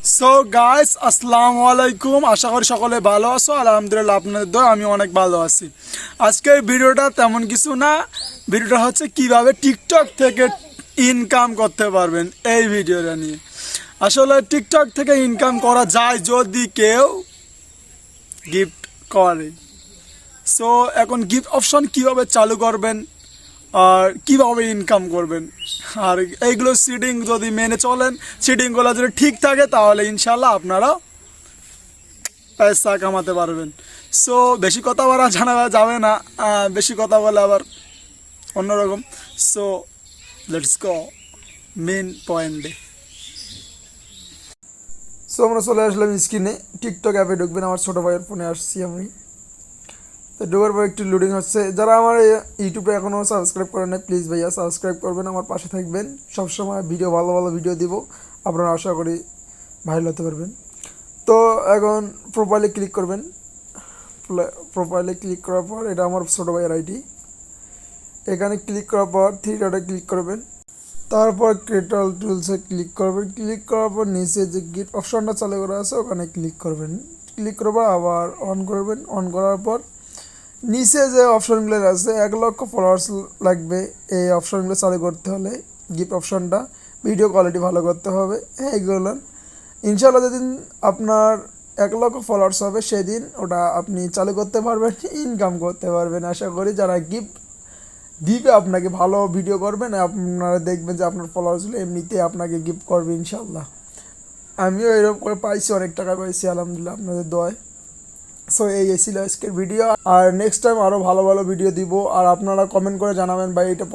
So guys আসসালামু আলাইকুম, আশা করি সকলে ভালো আছো। আলহামদুলিল্লাহ আপনাদের দোয়া আমি অনেক ভালো আছি। আজকের ভিডিওটা তেমন কিছু না, ভিডিওটা হচ্ছে কিভাবে টিকটক থেকে ইনকাম করতে পারবেন এই ভিডিওটা নিয়ে। আসলে টিকটক থেকে ইনকাম করা যায় যদি কেউ গিফট করে। সো এখন গিফট অপশন কিভাবে চালু করবেন আর কীভাবে ইনকাম করবেন, আর এইগুলো সিডিং যদি মেনে চলেন, সিডিংগুলো যদি ঠিক থাকে তাহলে ইনশাল্লাহ আপনারা পয়সা কামাতে পারবেন। সো বেশি কথা বলা জানা যাবে না, বেশি কথা বলে আবার অন্যরকম। সো লেটস গো মেন পয়েন্টে। সো আমরা চলে আসলাম স্ক্রিনে, টিকটক অ্যাপে ঢুকবেন। আমার ছোটো ভাইয়ের ফোনে আসছি আমি, তো ঢোকার পর একটু লোডিং হচ্ছে। যারা আমার ইউটিউবে এখনও সাবস্ক্রাইব করেন না, প্লিজ ভাইয়া সাবস্ক্রাইব করবেন, আমার পাশে থাকবেন। সবসময় ভিডিও ভালো ভালো ভিডিও দিব, আপনারা আশা করি ভাইরাল হতে পারবেন। তো এখন প্রোফাইলে ক্লিক করবেন। প্রোফাইলে ক্লিক করার পর এটা আমার ছোটো ভাইয়ের আইডি। এখানে ক্লিক করার পর থ্রি ডটে ক্লিক করবেন, তারপর ক্রিয়েটর টুলসে ক্লিক করবেন। ক্লিক করার পর নিচে যে গিফট অপশনটা চালু করা আছে ওখানে ক্লিক করবেন। ক্লিক করবার আবার অন করবেন। অন করার পর নিচে যে অপশনগুলো আছে 1 লক্ষ ফলোয়ার্স লাগবে, এই অপশনগুলো চালু করতে হলে গিফট অপশনটা, ভিডিও কোয়ালিটি ভালো করতে হবে, এইগুলো ইনশাআল্লাহ যেদিন আপনার 1 লক্ষ ফলোয়ার্স হবে সেদিন ওটা আপনি চালু করতে পারবেন, ইনকাম করতে পারবেন। আশা করি যারা গিফট দিবে আপনাকে, ভালো ভিডিও করবেন, আপনারা দেখবেন যে আপনার ফলোয়ার্সগুলো এমনিতে আপনাকে গিফট করবে ইনশাআল্লাহ। আমিও এরকম করে পাইছি, অনেক টাকা পাইছি আলহামদুলিল্লাহ আপনাদের দোয়ায়। সো এই ছিল আজকের ভিডিও, আর নেক্সট টাইম আরও ভালো ভালো ভিডিও দিব। আর আপনারা কমেন্ট করে জানাবেন ভাই এটা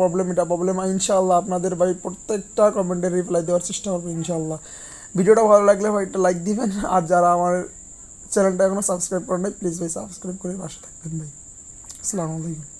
প্রবলেম ইনশাআল্লাহ আপনাদের ভাই প্রত্যেকটা কমেন্টের রিপ্লাই দেওয়ার চেষ্টা করবো ইনশাআল্লাহ। ভিডিওটা ভালো লাগলে ভাই একটা লাইক দিবেন, আর যারা আমার চ্যানেলটা এখনও সাবস্ক্রাইব করেন নাই প্লিজ ভাই সাবস্ক্রাইব করে পাশে থাকবেন ভাই। আসসালামু আলাইকুম।